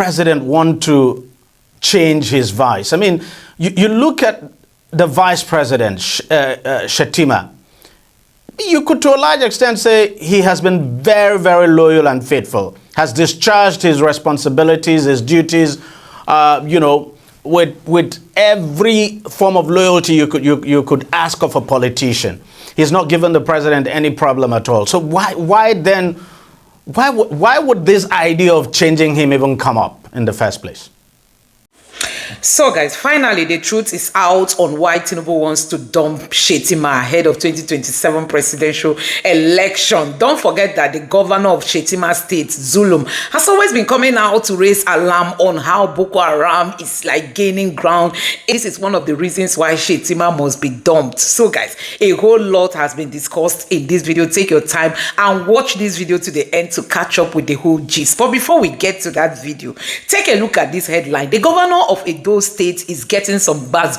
president want to change his vice? I mean, you look at the vice president, Shettima. You could, to a large extent, say he has been very, very loyal and faithful, has discharged his responsibilities, his duties, with every form of loyalty you could ask of a politician. He's not given the president any problem at all. So why would this idea of changing him even come up in the first place? So guys, finally the truth is out on why Tinubu wants to dump Shettima ahead of 2027 presidential election. Don't forget that the governor of Shettima State, Zulum, has always been coming out to raise alarm on how Boko Haram is like gaining ground. This is one of the reasons why Shettima must be dumped. So guys, a whole lot has been discussed in this video. Take your time and watch this video to the end to catch up with the whole gist. But before we get to that video, take a look at this headline. The governor of Edo State is getting some buzz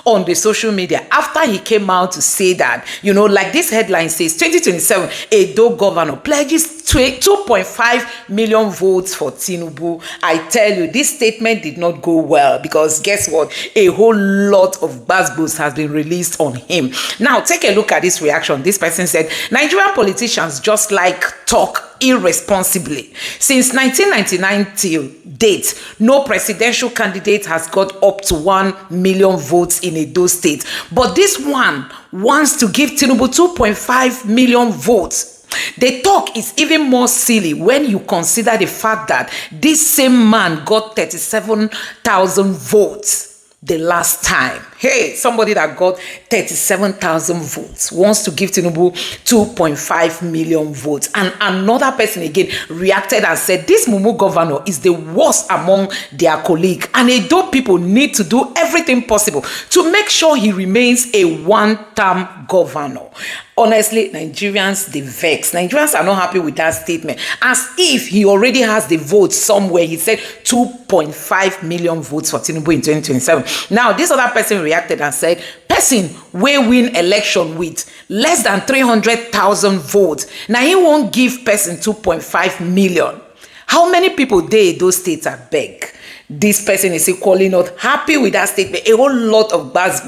on the social media after he came out to say that, like this headline says, 2027 Edo governor pledges 2.5 million votes for Tinubu. I tell you, this statement did not go well because guess what? A whole lot of buzz has been released on him. Now, take a look at this reaction. This person said, Nigerian politicians just like talk irresponsibly. Since 1999 till date, no presidential candidate has got up to 1 million votes in Edo State. But this one wants to give Tinubu 2.5 million votes. The talk is even more silly when you consider the fact that this same man got 37,000 votes the last time. Hey, somebody that got 37,000 votes wants to give Tinubu 2.5 million votes. And another person again reacted and said, this Mumu governor is the worst among their colleagues. And Edo people need to do everything possible to make sure he remains a one-term governor. Honestly, Nigerians, they vex. Nigerians are not happy with that statement. As if he already has the votes somewhere. He said 2.5 million votes for Tinubu in 2027. Now, this other person reacted and said, person will win election with less than 300,000 votes. Now, he won't give person 2.5 million. How many people they those states are beg? This person is equally not happy with that statement. A whole lot of buzz,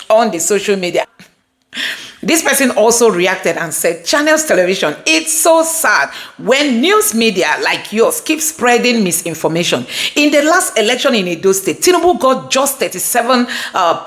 on the social media. This person also reacted and said, Channels Television, it's so sad when news media like yours keep spreading misinformation. In the last election in Edo State, Tinubu got just 37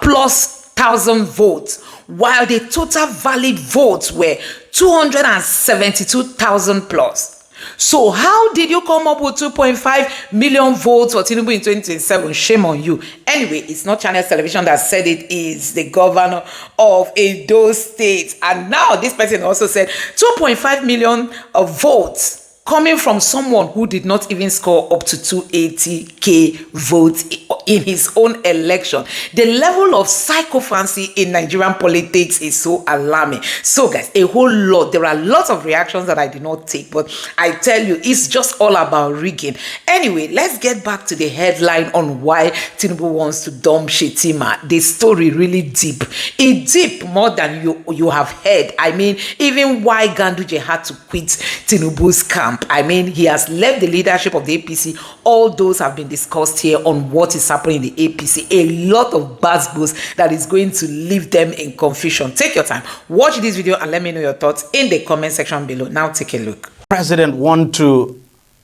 plus thousand votes, while the total valid votes were 272,000 plus. So how did you come up with 2.5 million votes for Tinubu in 2027? Shame on you. Anyway, it's not Channels Television that said it, is the governor of Edo State. And now this person also said 2.5 million votes coming from someone who did not even score up to 280,000 votes in his own election. The level of sycophancy in Nigerian politics is so alarming. So guys, a whole lot. There are lots of reactions that I did not take, but I tell you, it's just all about rigging. Anyway, let's get back to the headline on why Tinubu wants to dump Shettima. The story really deep. It's deep more than you have heard. I mean, even why Ganduje had to quit Tinubu's camp. I mean, he has left the leadership of the APC. All those have been discussed here on what is happening in the APC. A lot of buzz that is going to leave them in confusion. Take your time. Watch this video and let me know your thoughts in the comment section below. Now take a look. President want to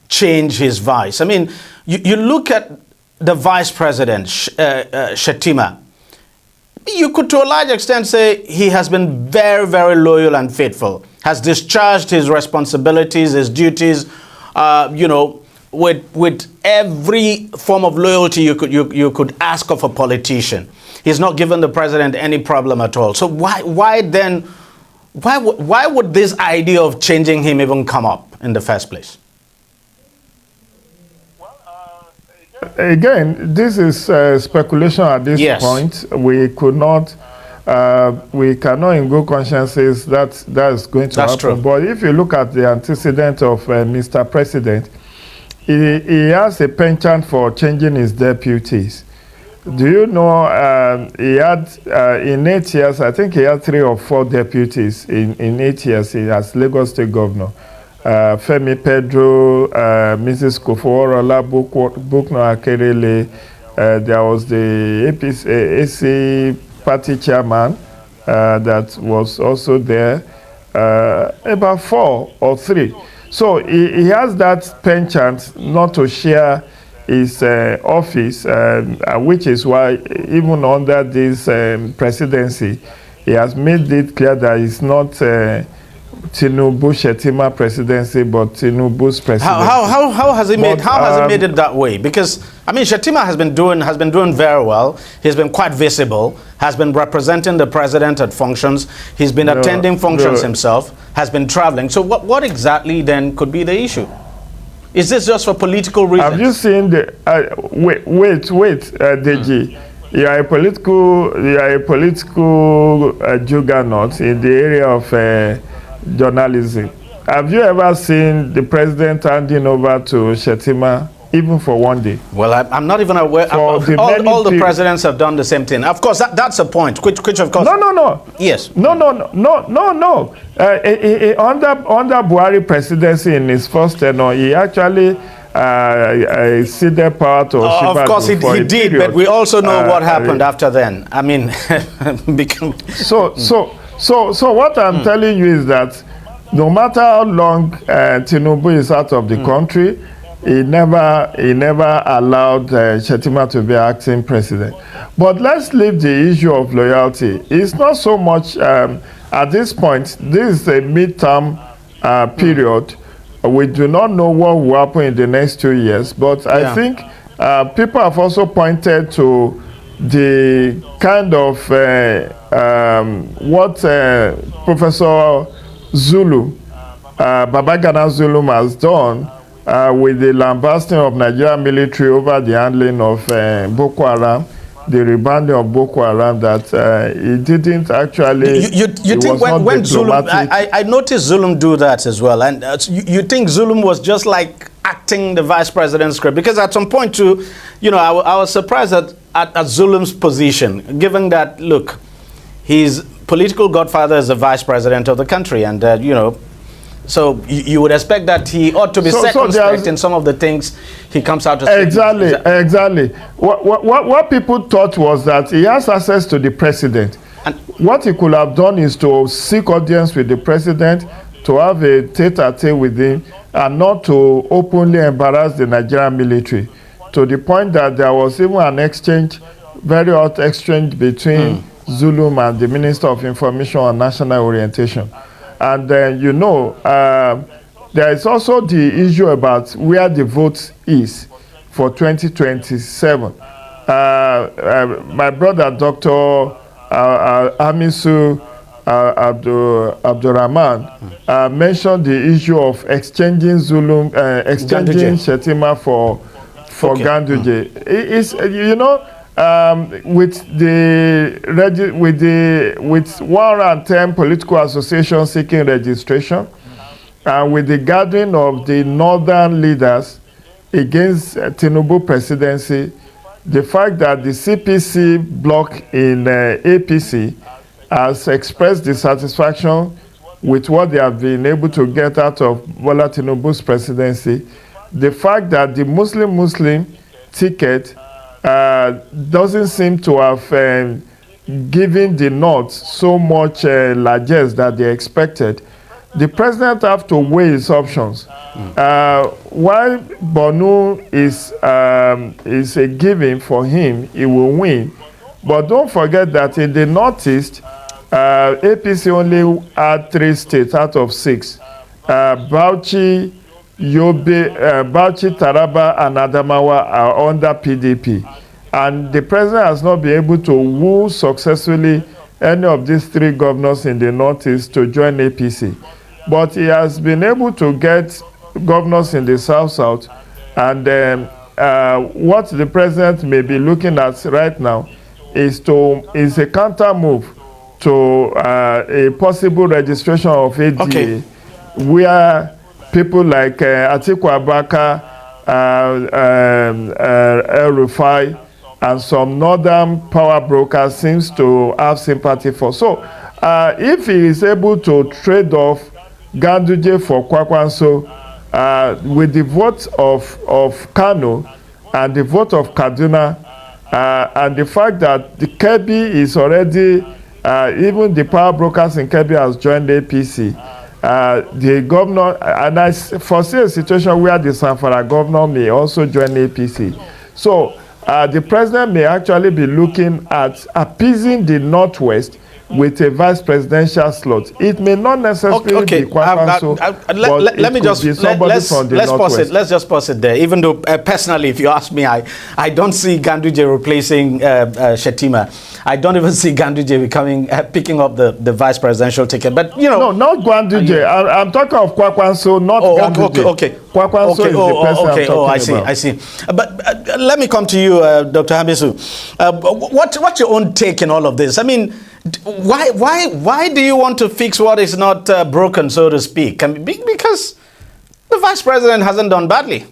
change his vice. I mean, you look at the vice president, Shettima. You could, to a large extent, say he has been very, very loyal and faithful, has discharged his responsibilities, his duties, with every form of loyalty you could ask of a politician. He's not given the president any problem at all. So why would this idea of changing him even come up in the first place? Again, this is speculation at this point. We cannot in good conscience say that's going to happen. True. But if you look at the antecedent of Mr. President, he has a penchant for changing his deputies. Do you know he had in 8 years, I think he had 3 or 4 deputies in 8 years as Lagos State Governor. Femi Pedro, Mrs. Kofoworola Bukno Akerele. There was the AC party chairman that was also there, about 4 or 3. So he has that penchant not to share his office, which is why even under this presidency, he has made it clear that it's not Tinubu Shettima presidency, but Tinubu's presidency. How has he made it that way? Because I mean, Shettima has been doing very well. He's been quite visible. Has been representing the president at functions. He's been attending functions himself. Has been traveling. So what exactly then could be the issue? Is this just for political reasons? Have you seen the Deji? You are a political juggernaut in the area of journalism. Have you ever seen the president handing over to Shettima, even for one day? Well, I'm not even aware. All the presidents have done the same thing. Of course, that's a point. Which of course. No. Yes. No. Under Buhari presidency in his first tenure, he actually ceded power to Oshiba. Of course, he did, but we also know what happened after then. I mean, So what I'm telling you is that no matter how long Tinubu is out of the country, he never allowed Shettima to be acting president. But let's leave the issue of loyalty. It's not so much at this point. This is a midterm period. We do not know what will happen in the next 2 years. But I think people have also pointed to the kind of what Professor Zulu, Babagana Zulu has done with the lambasting of Nigerian military over the handling of Boko Haram, the rebranding of Boko Haram, that he didn't actually. You think when Zulum, I noticed Zulum do that as well, and you think Zulum was just like acting the vice president's script? Because at some point too, you know, I was surprised at Zulum's position, given that, look, his political godfather is the vice president of the country, and you know, so you would expect that he ought to be circumspect in some of the things he comes out to say. Exactly. What people thought was that he has access to the president. And what he could have done is to seek audience with the president, to have a tete-a-tete with him, and not to openly embarrass the Nigerian military, to the point that there was even an exchange, very hot exchange between Zulum and the Minister of Information and National Orientation. And then, you know, there is also the issue about where the vote is for 2027. My brother, Dr. Amisu Abdurrahman, mentioned the issue of exchanging Shettima for Ganduje. It's, you know, with 110 political associations seeking registration, and with the gathering of the northern leaders against Tinubu presidency, the fact that the CPC bloc in APC has expressed dissatisfaction with what they have been able to get out of Bola Tinubu's presidency, the fact that the Muslim ticket doesn't seem to have given the North so much largesse that they expected, the president have to weigh his options. While Bonu is a given for him, he will win. But don't forget that in the Northeast, APC only had 3 states out of 6. Bauchi, Yobe, Bauchi, Taraba, and Adamawa are under PDP. And the president has not been able to woo successfully any of these 3 governors in the Northeast to join APC. But he has been able to get governors in the South, and what the president may be looking at right now is a counter move to a possible registration of ADA, where people like Atiku Abubakar, El Rufai, and some northern power brokers seems to have sympathy for. So if he is able to trade off Ganduje for Kwakwanso, with the vote of Kanu and the vote of Kaduna, and the fact that the Kebbi is already, even the power brokers in Kebbi has joined the APC. The governor, and I foresee a situation where the Zamfara governor may also join the APC. So the president may actually be looking at appeasing the Northwest with a vice presidential slot. It may not necessarily be Kwakwanso, but let me just be somebody from the Northwest. Let's just pause it there. Even though personally, if you ask me, I don't see Ganduje replacing Shettima. I don't even see Ganduje picking up the vice presidential ticket. But you know, no, not Ganduje. I'm talking of Kwakwanso, not Ganduje. Okay. Kwakwanso is the person I'm talking about. I see. But let me come to you, Dr. Hamisu. What's your own take in all of this? I mean, why do you want to fix what is not broken, so to speak? Because the vice president hasn't done badly.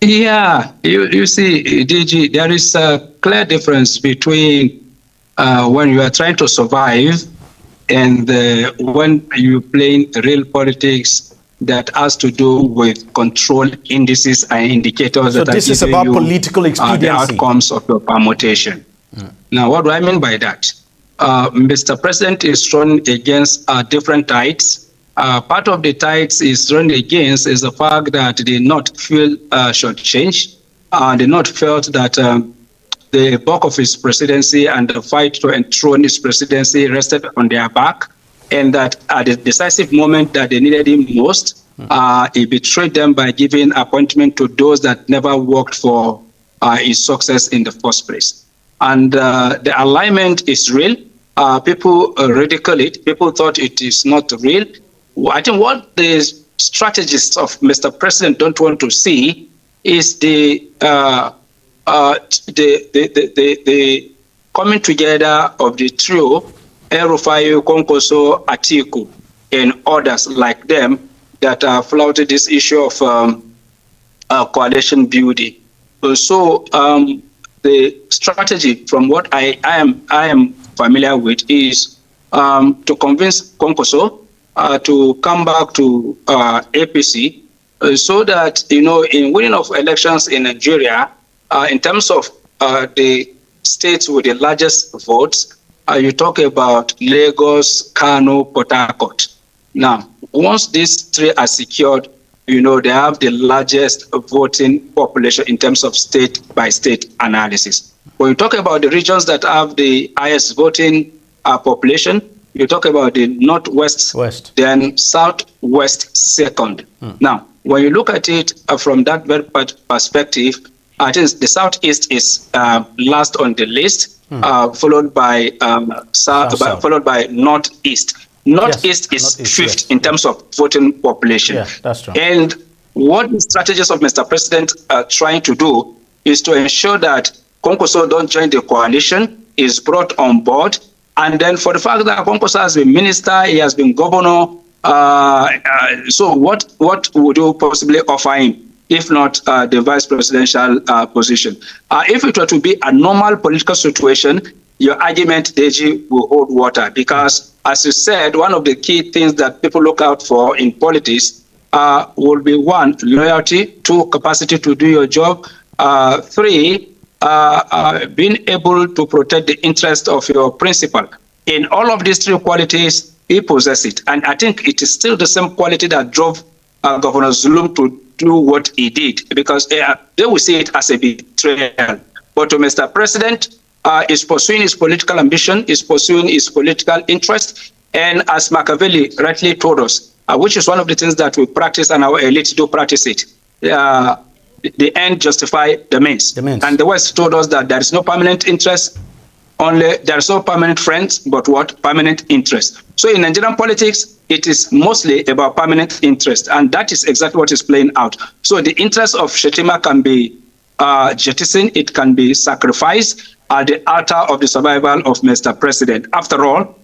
Yeah, you see, DG, there is a clear difference between when you are trying to survive and when you're playing real politics that has to do with control indices and indicators so that this is about political expediency. The outcomes of your permutation. Now, what do I mean by that? Mr. President is running against different tides. Part of the tides is running against is the fact that they not feel shortchanged. They not felt that the bulk of his presidency and the fight to enthrone his presidency rested on their back, and that at the decisive moment that they needed him most, he betrayed them by giving appointment to those that never worked for his success in the first place. And the alignment is real. People ridicule it. People thought it is not real. I think what the strategists of Mr. President don't want to see is the coming together of the trio, El-Rufai, Konkoso, Atiku, and others like them that flouted this issue of coalition building. So the strategy, from what I am familiar with, is to convince Konkoso to come back to APC, so that, you know, in winning of elections in Nigeria, in terms of the states with the largest votes, you talk about Lagos, Kanu, Port Harcourt. Now, once these three are secured, you know, they have the largest voting population in terms of state-by-state analysis. When you talk about the regions that have the highest voting population, you talk about the Northwest, then Southwest second. Now, when you look at it from that very perspective, I think the Southeast is last on the list, followed by followed by Northeast. Northeast is fifth in terms of voting population. Yeah, that's true. And what the strategists of Mr. President are trying to do is to ensure that Konkoso don't join the coalition, is brought on board. And then for the fact that Konkoso has been minister, he has been governor, so what would you possibly offer him, if not the vice presidential position? If it were to be a normal political situation, your argument, Deji, will hold water, because, as you said, one of the key things that people look out for in politics will be, one, loyalty, two, capacity to do your job, three, being able to protect the interest of your principal. In all of these three qualities, he possesses it. And I think it is still the same quality that drove Governor Zulum to do what he did, because they will see it as a betrayal. But to Mr. President, is pursuing his political ambition, is pursuing his political interest, and as Machiavelli rightly told us, which is one of the things that we practice and our elites do practice it, the end justify the means. And the West told us that there is no permanent interest, only there is no permanent friends, but what? Permanent interest. So in Nigerian politics, it is mostly about permanent interest, and that is exactly what is playing out. So the interest of Shettima can be jettisoned, it can be sacrificed at the altar of the survival of Mr. President. After all,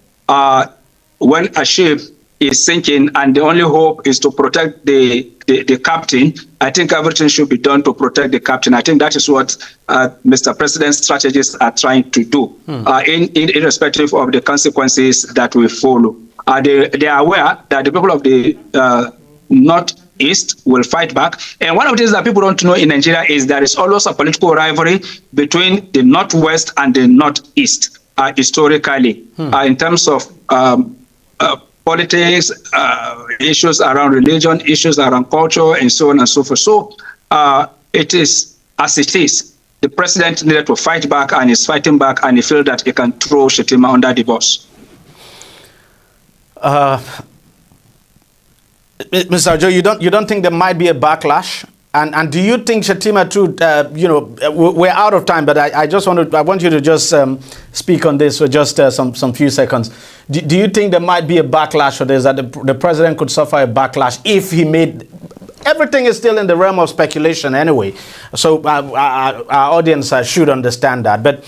when a sheep is sinking, and the only hope is to protect the captain. I think everything should be done to protect the captain. I think that is what Mr. President's strategists are trying to do, irrespective of the consequences that will follow. They are aware that the people of the Northeast will fight back. And one of the things that people don't know in Nigeria is there is always a political rivalry between the Northwest and the Northeast, historically, in terms of politics, issues around religion, issues around culture, and so on and so forth. So it is as it is. The president needed to fight back, and is fighting back, and he feels that he can throw Shettima under the bus. Mr. Ojo, you don't think there might be a backlash? And do you think Shettima too, we're out of time, but I want you to just speak on this for just some few seconds. Do you think there might be a backlash for this, that the president could suffer a backlash if he made, everything is still in the realm of speculation anyway, so our audience should understand that, but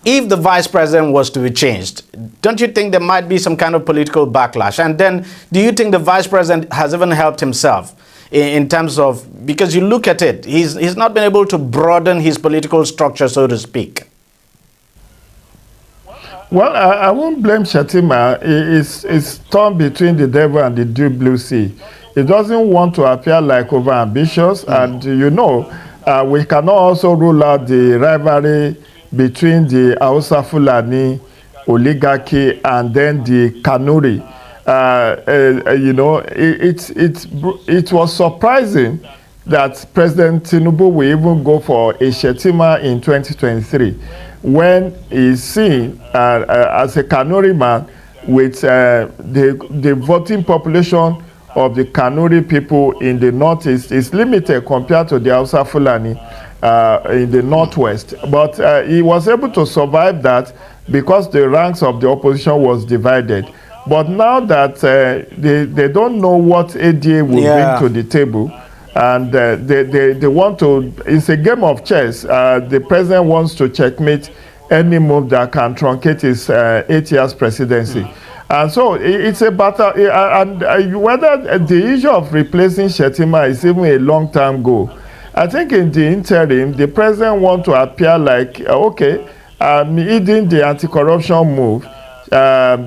if the vice president was to be changed, don't you think there might be some kind of political backlash? And then do you think the vice president has even helped himself in terms of, because you look at it, he's not been able to broaden his political structure, so to speak? Well, I won't blame Shettima. It's torn between the devil and the deep blue sea. He doesn't want to appear like over-ambitious, and we cannot also rule out the rivalry between the Hausa Fulani oligarchy and then the Kanuri. It was surprising that President Tinubu will even go for a Shettima in 2023 when he's seen as a Kanuri man with the voting population of the Kanuri people in the Northeast is limited compared to the Hausa Fulani in the Northwest. But he was able to survive that because the ranks of the opposition was divided. But now that they don't know what ADA will bring to the table, and they want to, it's a game of chess. The president wants to checkmate any move that can truncate his 8 years presidency. And so it's a battle, and whether the issue of replacing Shettima is even a long-term goal. I think in the interim, the president wants to appear like, eating the anti-corruption move.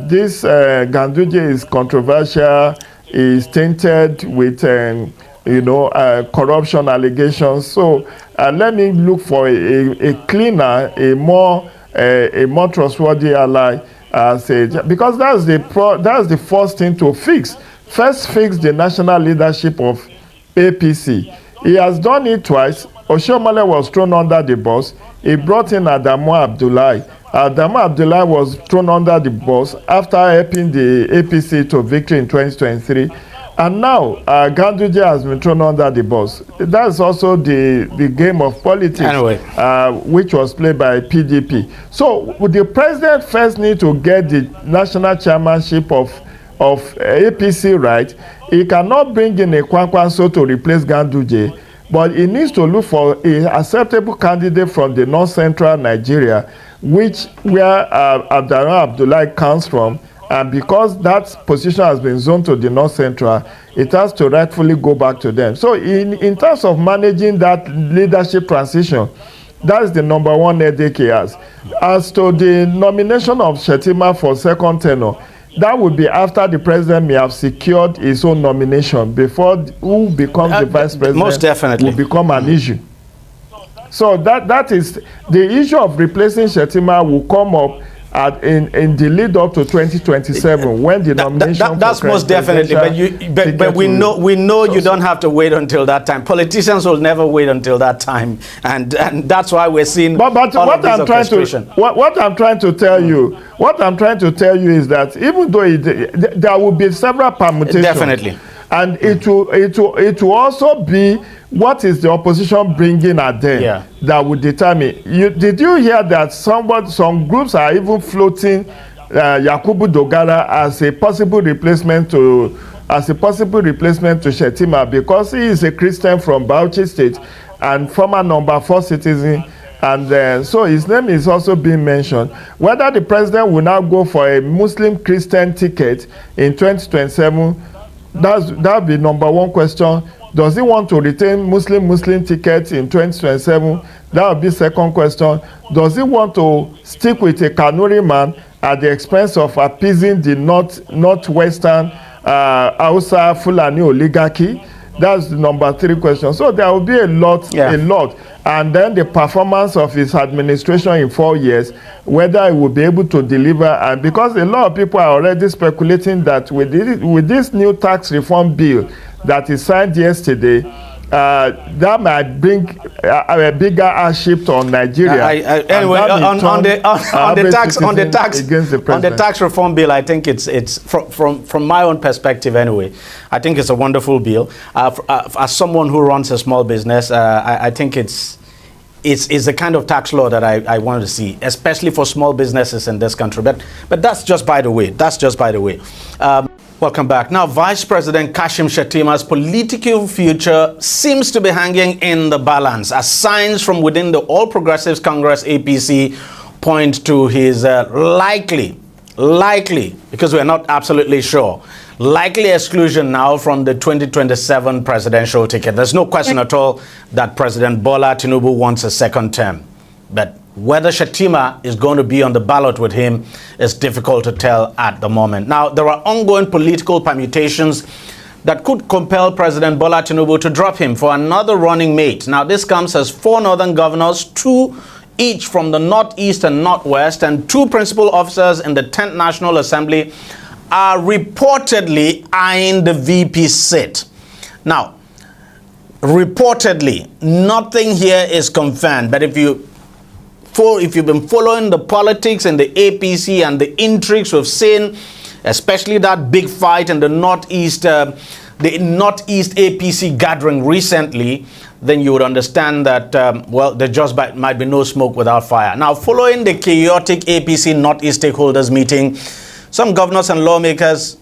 This Ganduje is controversial, is tainted with corruption allegations. So let me look for a cleaner, a more trustworthy ally, because that's the first thing to fix. First, fix the national leadership of APC. He has done it twice. Oshiomhole was thrown under the bus. He brought in Adamu Abdullahi. Adamu Abdullahi was thrown under the bus after helping the APC to victory in 2023. And now Ganduje has been thrown under the bus. That's also the game of politics, anyway, which was played by PDP. So the president first need to get the national chairmanship of APC right. He cannot bring in a Kwankwanso to replace Ganduje, but he needs to look for an acceptable candidate from the north-central Nigeria, where Adamu Abdullahi comes from. And because that position has been zoned to the North Central, it has to rightfully go back to them. So in terms of managing that leadership transition, that's the number one headache he has. As to the nomination of Shettima for second tenure, that would be after the president may have secured his own nomination before who becomes the vice president. Most definitely will become an issue. So that is the issue of replacing Shettima will come up in the lead up to 2027 when the nomination that's most definitely, but we know you don't have to wait until that time. Politicians will never wait until that time, and that's why we're seeing what I'm trying to tell you is that even though there will be several permutations, definitely, and it will also be what is the opposition bringing at them that would determine. Did you hear that some groups are even floating Yakubu Dogara as a possible replacement to Shettima because he is a Christian from Bauchi State and former number 4 citizen And so his name is also being mentioned. Whether the president will now go for a Muslim-Christian ticket in 2027, that'll be number one question. Does he want to retain Muslim tickets in 2027? That will be second question. Does he want to stick with a Kanuri man at the expense of appeasing the northwestern Hausa Fulani oligarchy? That's the number three question. So there will be a lot. And then the performance of his administration in 4 years, whether he will be able to deliver. And because a lot of people are already speculating that with this new tax reform bill that he signed yesterday, that might bring a bigger hardship on Nigeria. Anyway, on the tax reform bill, I think it's from my own perspective anyway. I think it's a wonderful bill. As someone who runs a small business, I think it's the kind of tax law that I want to see, especially for small businesses in this country. But that's just by the way. Welcome back. Now, Vice President Kashim Shettima's political future seems to be hanging in the balance as signs from within the All Progressives Congress APC point to his likely, because we're not absolutely sure, likely exclusion now from the 2027 presidential ticket. There's no question at all that President Bola Tinubu wants a second term. But whether Shettima is going to be on the ballot with him is difficult to tell at the moment. Now, there are ongoing political permutations that could compel President Bola Tinubu to drop him for another running mate. Now, this comes as 4 northern governors, 2 each from the northeast and northwest, and 2 principal officers in the 10th National Assembly are reportedly eyeing the VP seat. Now, reportedly, nothing here is confirmed, but if you've been following the politics and the APC and the intrigues we've seen, especially that big fight in the Northeast APC gathering recently, then you would understand that, there just might be no smoke without fire. Now, following the chaotic APC Northeast stakeholders meeting, some governors and lawmakers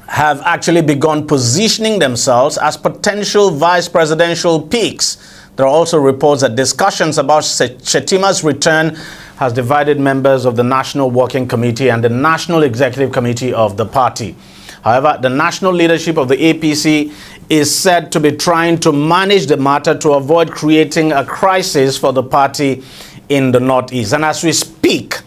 have actually begun positioning themselves as potential vice presidential picks. There are also reports that discussions about Shettima's return has divided members of the National Working Committee and the National Executive Committee of the party. However, the national leadership of the APC is said to be trying to manage the matter to avoid creating a crisis for the party in the Northeast. And as we speak,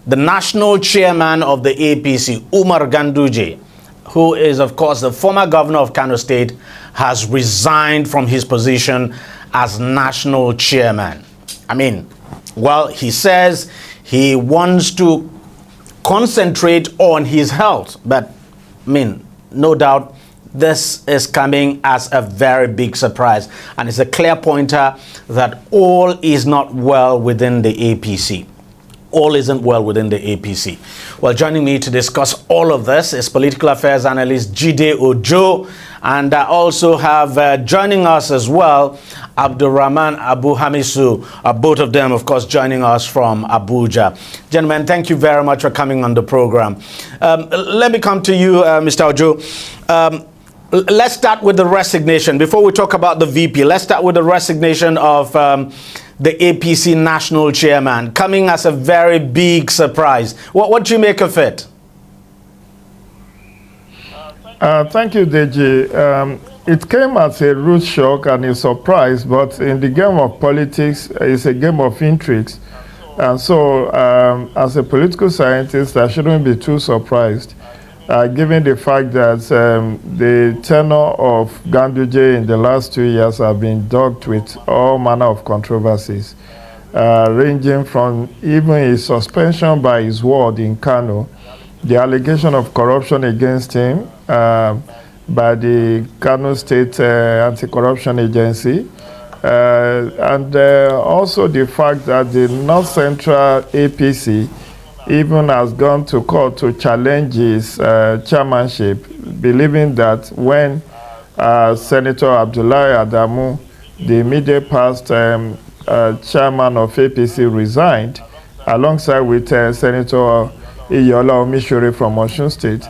the national chairman of the APC, Umar Ganduje, who is, of course, the former governor of Kano State, has resigned from his position as national chairman. He says he wants to concentrate on his health, but no doubt this is coming as a very big surprise, and it's a clear pointer that all is not well within the APC. All isn't well within the APC. Well, joining me to discuss all of this is political affairs analyst Jide Ojo, and I also have joining us as well Abdurrahman Abu Hamisu, both of them, of course, joining us from Abuja. Gentlemen, thank you very much for coming on the program. Let me come to you, Mr. Ojo. Let's start with the resignation. Before we talk about the VP, let's start with the resignation of the APC national chairman, coming as a very big surprise. What do you make of it? Thank you, Deji. It came as a rude shock and a surprise, but in the game of politics, it's a game of intrigues. And so, as a political scientist, I shouldn't be too surprised, given the fact that the tenure of Ganduje in the last 2 years have been dogged with all manner of controversies, ranging from even his suspension by his ward in Kano, the allegation of corruption against him by the Kano State Anti-Corruption Agency, and also the fact that the North Central APC even has gone to court to challenge his chairmanship, believing that when Senator Abdullahi Adamu, the immediate past chairman of APC, resigned, alongside with Senator Iyola Omishore from Osun State,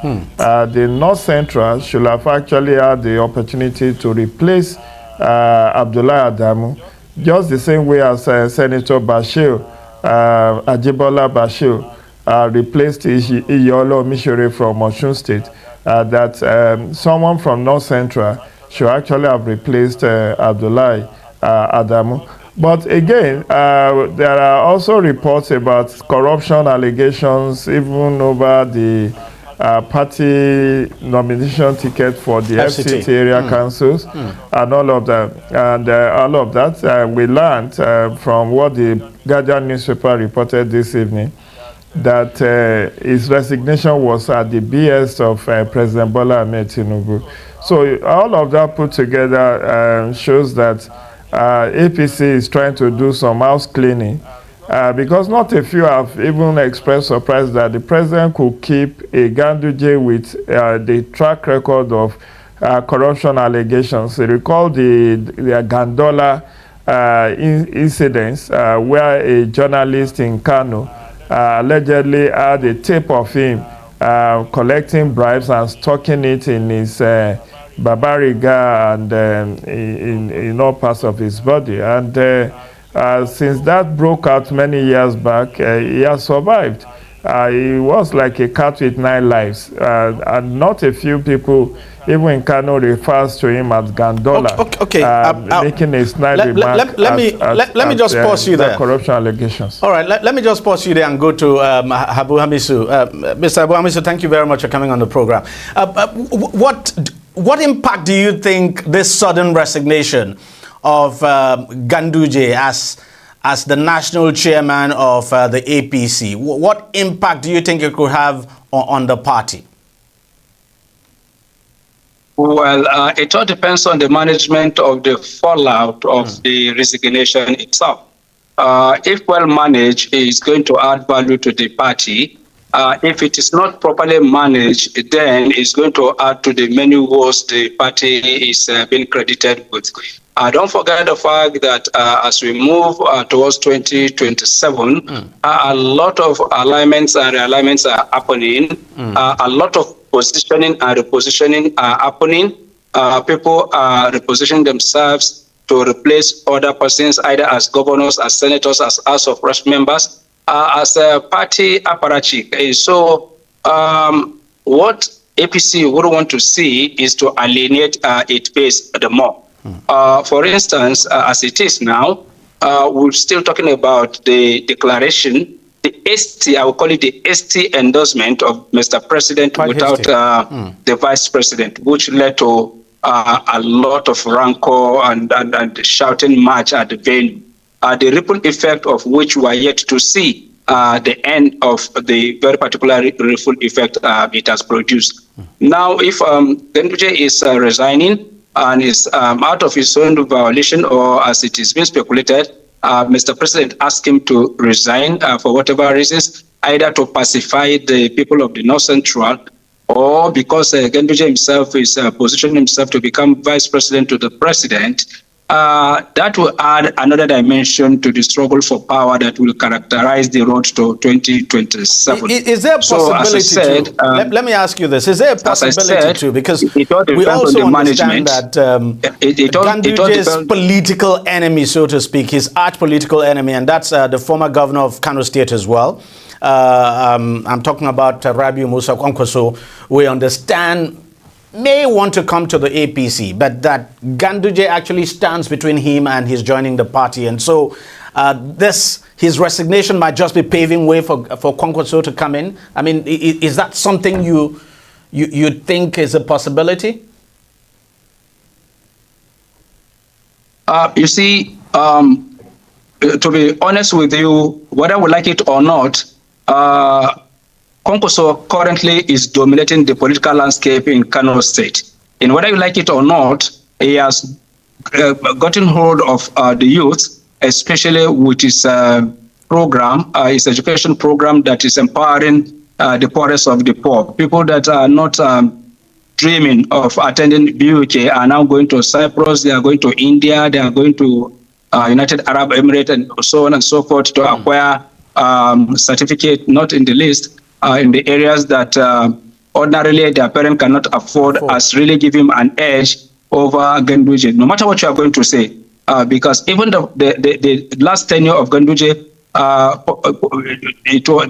the North Central should have actually had the opportunity to replace Abdullahi Adamu, just the same way as Senator Bashir, Ajibola Bashir, replaced Iyolo Mishore from Osun State, that someone from North Central should actually have replaced Abdullahi Adamu. But again, there are also reports about corruption allegations, even over the party nomination ticket for the FCT area councils and all of that. And all of that, we learned from what the Guardian newspaper reported this evening, that his resignation was at the behest of President Bola Ahmed Tinubu. So all of that put together shows that APC is trying to do some house cleaning, because not a few have even expressed surprise that the president could keep a Ganduje with the track record of corruption allegations. Recall the Gandola incidents where a journalist in Kanu allegedly had a tape of him collecting bribes and stocking it in his Babariga and in all parts of his body. And since that broke out many years back, he has survived. He was like a cat with 9 lives. And not a few people, even in Kano, refers to him as Gandola, making a snide remark. Let me just pause you there. Corruption allegations. All right, let me just pause you there and go to Abu Hamisu. Mr. Abu Hamisu, thank you very much for coming on the program. What impact do you think this sudden resignation of Ganduje as the national chairman of the APC, what impact do you think it could have on the party? Well, it all depends on the management of the fallout of the resignation itself. If well managed, it's going to add value to the party. If it is not properly managed, then it's going to add to the many woes the party is being credited with. Don't forget the fact that as we move towards 2027, a lot of alignments and realignments are happening. A lot of positioning and repositioning are happening. People are repositioning themselves to replace other persons, either as governors, as senators, as House of Reps members, as a party apparatchik. So what APC would want to see is to alienate its base the more. For instance, as it is now, we're still talking about the declaration, the ST, I will call it the ST endorsement of Mr. President without the Vice President, which led to a lot of rancor and shouting match at the venue. The ripple effect of which we are yet to see the end of the very particular ripple effect it has produced. Now, if Ganduje is resigning and is out of his own violation, or as it is being speculated, Mr. President asked him to resign for whatever reasons, either to pacify the people of the North Central, or because Ganduje himself is positioning himself to become Vice President to the President. That will add another dimension to the struggle for power that will characterize the road to 2027. Is there a possibility let me ask you this. Is there a possibility too? Because we also understand that Ganduje's political enemy, so to speak, his arch political enemy, and that's the former governor of Kano State as well. I'm talking about Rabiu Musa Kwankwaso. We understand may want to come to the APC, but that Ganduje actually stands between him and his joining the party. And so his resignation might just be paving way for Kwankwaso to come in. I mean, is that something you think is a possibility? You see, to be honest with you, whether we like it or not, Kwankwaso currently is dominating the political landscape in Kano State. And whether you like it or not, he has gotten hold of the youth, especially with his program, his education program that is empowering the poorest of the poor. People that are not dreaming of attending BUK are now going to Cyprus, they are going to India, they are going to United Arab Emirates, and so on and so forth to acquire certificate, not in the list, in the areas that ordinarily their parent cannot afford, as really give him an edge over Ganduje. No matter what you are going to say, because even the last tenure of Ganduje,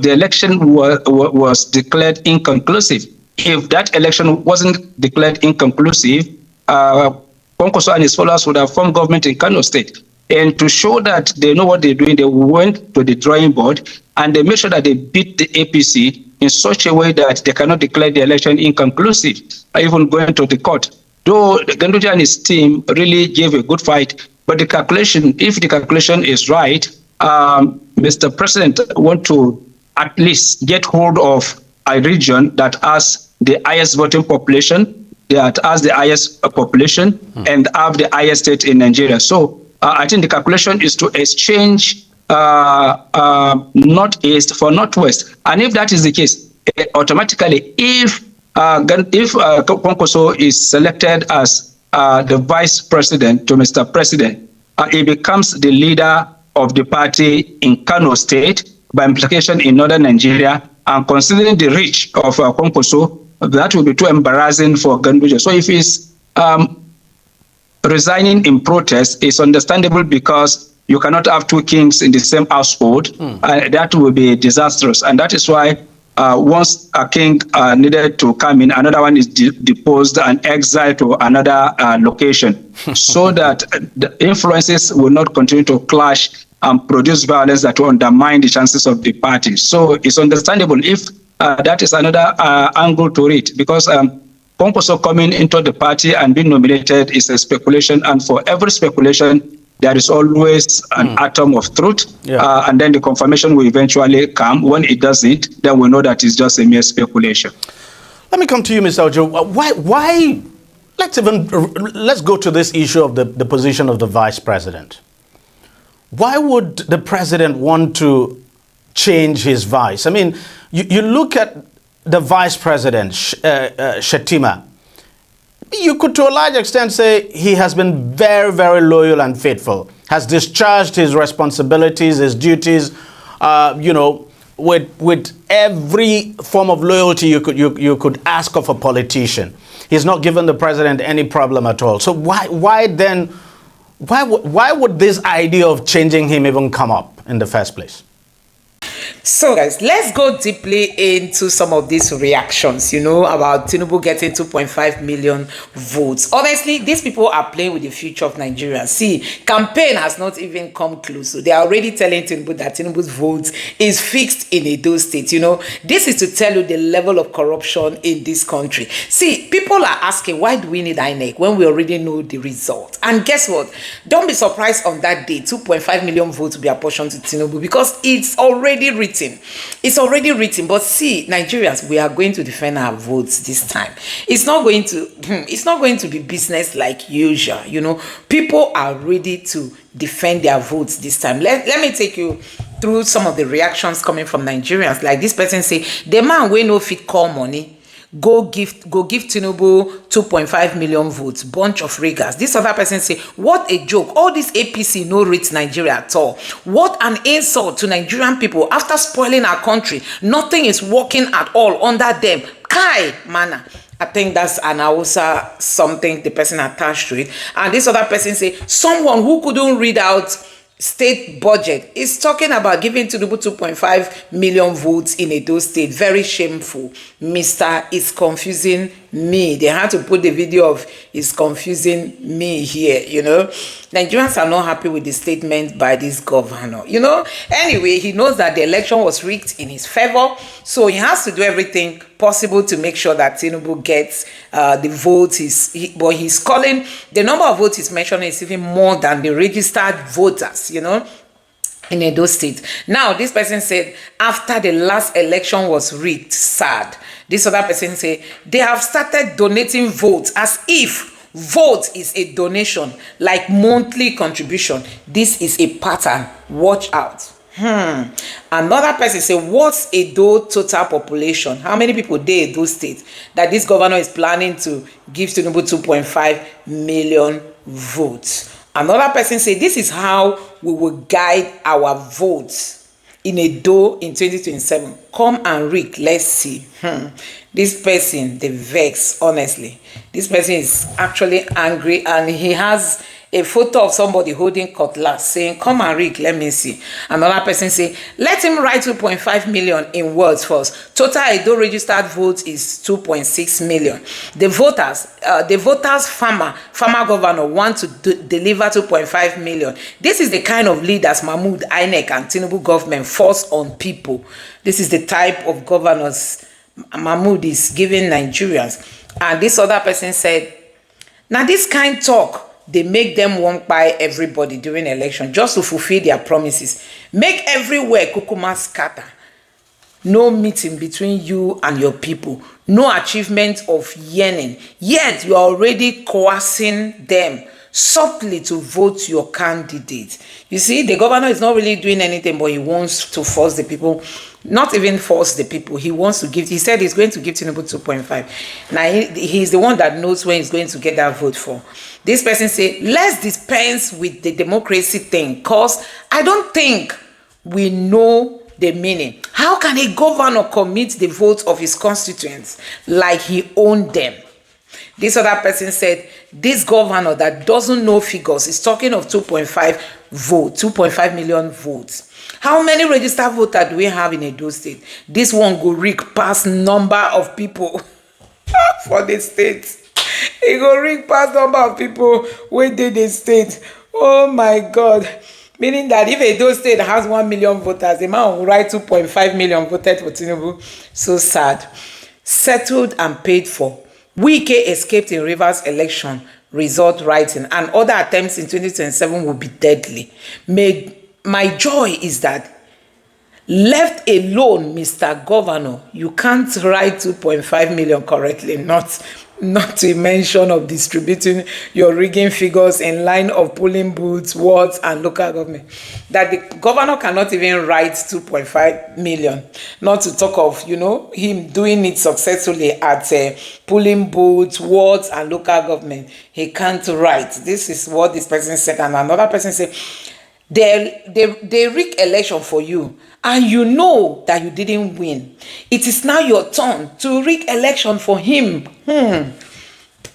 the election was declared inconclusive. If that election wasn't declared inconclusive, Konkoso and his followers would have formed government in Kano State. And to show that they know what they're doing, they went to the drawing board and they made sure that they beat the APC in such a way that they cannot declare the election inconclusive, even going to the court. Though Ganduje and his team really gave a good fight, but the calculation, if the calculation is right, Mr. President want to at least get hold of a region that has the highest voting population, that has the highest population, and have the highest state in Nigeria. So I think the calculation is to exchange northeast for northwest. And if that is the case, automatically, if Konkoso is selected as the vice president to Mr. President, he becomes the leader of the party in Kano State, by implication in northern Nigeria, and considering the reach of Konkoso, that will be too embarrassing for Ganduje. So if he's resigning in protest, it's understandable because you cannot have two kings in the same household. That will be disastrous. And that is why once a king needed to come in, another one is deposed and exiled to another location so that the influences will not continue to clash and produce violence that will undermine the chances of the party. So it's understandable if that is another angle to it, because Konkoso coming into the party and being nominated is a speculation, and for every speculation, there is always an atom of truth, and then the confirmation will eventually come. When it doesn't, then we know that it's just a mere speculation. Let me come to you, Mr. Ojo. Why? Let's go to this issue of the position of the vice president. Why would the president want to change his vice? I mean, you look at the vice president, Shettima. You could, to a large extent, say he has been very, very loyal and faithful, has discharged his responsibilities, his duties, with every form of loyalty you could ask of a politician. He's not given the president any problem at all. So why would this idea of changing him even come up in the first place? So guys, let's go deeply into some of these reactions, about Tinubu getting 2.5 million votes. Honestly, these people are playing with the future of Nigeria. See, campaign has not even come close. So they are already telling Tinubu that Tinubu's votes is fixed in Edo State. This is to tell you the level of corruption in this country. See, people are asking, why do we need INEC when we already know the result? And guess what? Don't be surprised on that day, 2.5 million votes will be apportioned to Tinubu, because it's already written. It's already written. But see, Nigerians, we are going to defend our votes this time. It's not going to be business like usual. People are ready to defend their votes this time. Let me take you through some of the reactions coming from Nigerians. Like this person say, the man wey no fit call money, go give Tinubu 2.5 million votes, bunch of riggers. This other person say, what a joke, all this APC no rate Nigeria at all. What an insult to Nigerian people. After spoiling our country, nothing is working at all under them. Kai mana. I think that's an Hausa something the person attached to it. And this other person say, someone who couldn't read out state budget is talking about giving Tinubu 2.5 million votes in Edo State. Very shameful. Mr. It's confusing me. They had to put the video of "It's confusing me" here. Nigerians are not happy with the statement by this governor. Anyway, he knows that the election was rigged in his favor, so he has to do everything possible to make sure that Tinubu gets the votes. But he's calling the number of votes he's mentioning is even more than the registered voters. In Edo State. Now, this person said, after the last election was rigged, sad. This other person said, they have started donating votes as if vote is a donation, like monthly contribution. This is a pattern. Watch out. Another person said, what's Edo total population? How many people there in Edo State that this governor is planning to give Tinubu 2.5 million votes? Another person said, this is how we will guide our votes in Edo in 2027. Come and read, let's see. This person, the vex, honestly. This person is actually angry and he has a photo of somebody holding cutlass saying, come and rig, let me see. Another person say, let him write 2.5 million in words first. Total Edo registered votes is 2.6 million. The voters farmer governor want to deliver 2.5 million. This is the kind of leaders Mahmoud, INEC and Tinubu government force on people. This is the type of governors Mahmoud is giving Nigerians. And this other person said, now this kind talk, they make them want by everybody during election just to fulfill their promises. Make everywhere kukuma scatter. No meeting between you and your people. No achievement of yearning. Yet you are already coercing them softly to vote your candidate. You see, the governor is not really doing anything, but he wants to force the people. Not even force the people. He wants to give. He said he's going to give Tinubu 2.5. Now he's the one that knows when he's going to get that vote for. This person say, let's dispense with the democracy thing, cause I don't think we know the meaning. How can a governor commit the votes of his constituents like he owned them? This other person said, this governor that doesn't know figures is talking of 2.5 million votes. How many registered voters do we have in Edo State? This one go rig past number of people for the state. It go rig past number of people within the state. Oh my God. Meaning that if Edo State has 1 million voters, the man will write 2.5 million voted for Tinubu. So sad. Settled and paid for. Wike escaped in Rivers election result writing, and other attempts in 2027 will be deadly. My joy is that, left alone, Mr. Governor, you can't write 2.5 million correctly, not to mention of distributing your rigging figures in line of polling booths, wards, and local government. That the governor cannot even write 2.5 million, not to talk of, him doing it successfully at polling booths, wards, and local government. He can't write. This is what this person said. And another person said, they rig election for you, and you know that you didn't win. It is now your turn to rig election for him.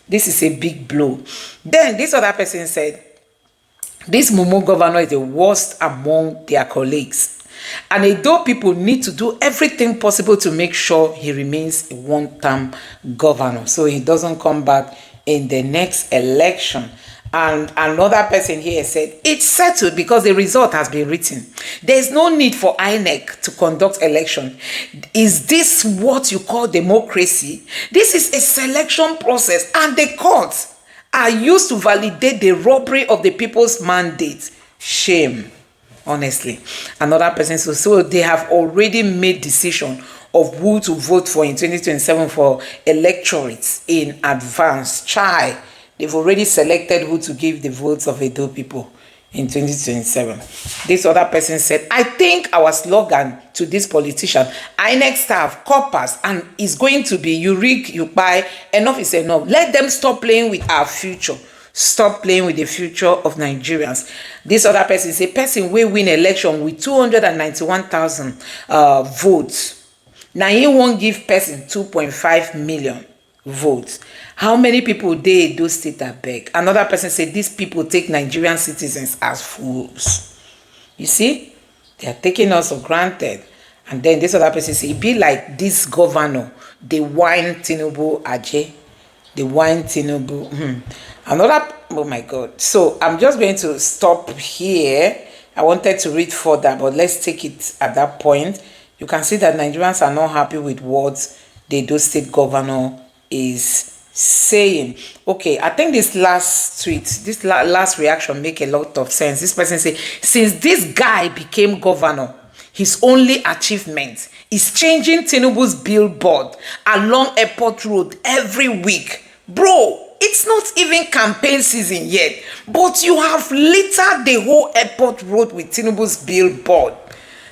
This is a big blow. Then this other person said, this Mumu governor is the worst among their colleagues, and Edo people need to do everything possible to make sure he remains a one-term governor so he doesn't come back in the next election. And another person here said, it's settled because the result has been written. There's no need for INEC to conduct election. Is this what you call democracy? This is a selection process, and the courts are used to validate the robbery of the people's mandate. Shame, honestly. Another person said, so they have already made decision of who to vote for in 2027 for electorates in advance. Chai. They've already selected who to give the votes of Edo people in 2027. This other person said, I think our slogan to this politician, INEC staff, corpus, and is going to be, you rig, you buy, enough is enough. Let them stop playing with our future. Stop playing with the future of Nigerians. This other person is a person will win election with 291,000 votes. Now he won't give person 2.5 million votes. How many people they do state that beg? Another person said these people take Nigerian citizens as fools. You see, they are taking us for granted. And then this other person said, it be like this governor, they whine Tinubu Aje, they whine Tinubu. Another, oh my God. So I'm just going to stop here. I wanted to read further, but let's take it at that point. You can see that Nigerians are not happy with what the Edo State governor is saying. Okay, I think this last tweet, this last reaction make a lot of sense. This person say, since this guy became governor, his only achievement is changing Tinubu's billboard along airport road every week. Bro, it's not even campaign season yet, but you have littered the whole airport road with Tinubu's billboard.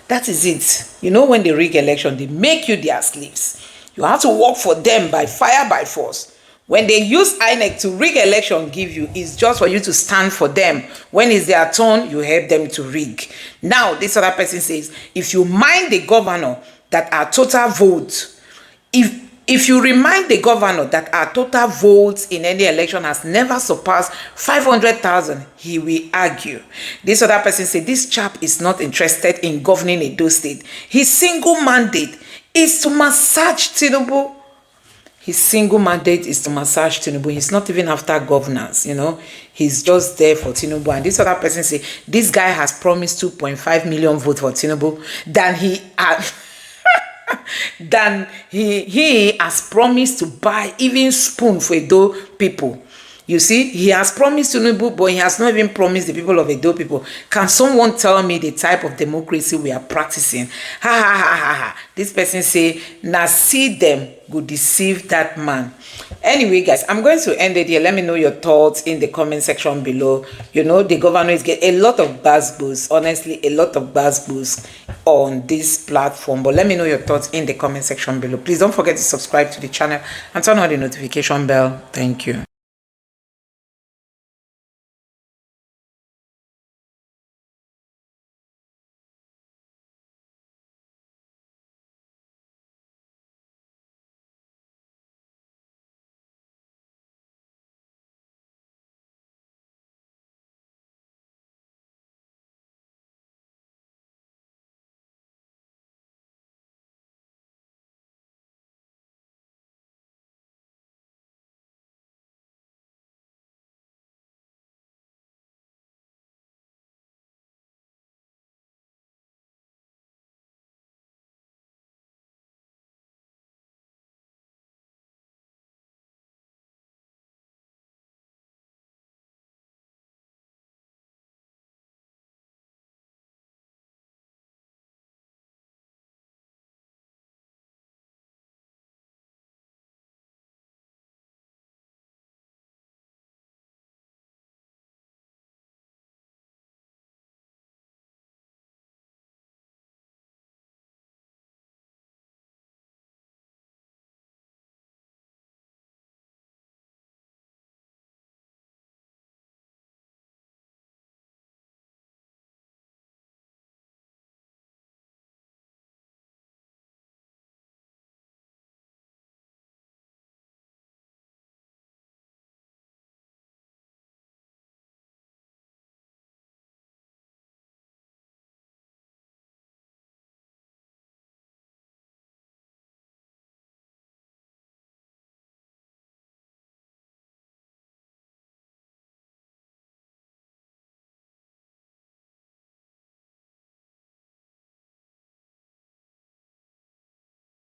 That is it. You know, when they rig election, they make you their slaves. You have to work for them by fire, by force. When they use INEC to rig election, give you, it's just for you to stand for them. When it's their turn, you help them to rig. Now, this other person says, if you mind the governor that our total vote, if If you remind the governor that our total votes in any election has never surpassed 500,000, he will argue. This other person said, this chap is not interested in governing Edo State. His single mandate is to massage Tinubu. His single mandate is to massage Tinubu. He's not even after governance, you know. He's just there for Tinubu. And this other person say, this guy has promised 2.5 million votes for Tinubu. Than he has promised to buy even spoon for Edo people. You see, he has promised Tinubu, but he has not even promised the people of Edo people. Can someone tell me the type of democracy we are practicing? Ha ha ha ha ha. This person say, now see them go deceive that man. Anyway, guys, I'm going to end it here. Let me know your thoughts in the comment section below. You know, the governor is getting a lot of buzz, honestly, a lot of buzz on this platform. But let me know your thoughts in the comment section below. Please don't forget to subscribe to the channel and turn on the notification bell. Thank you.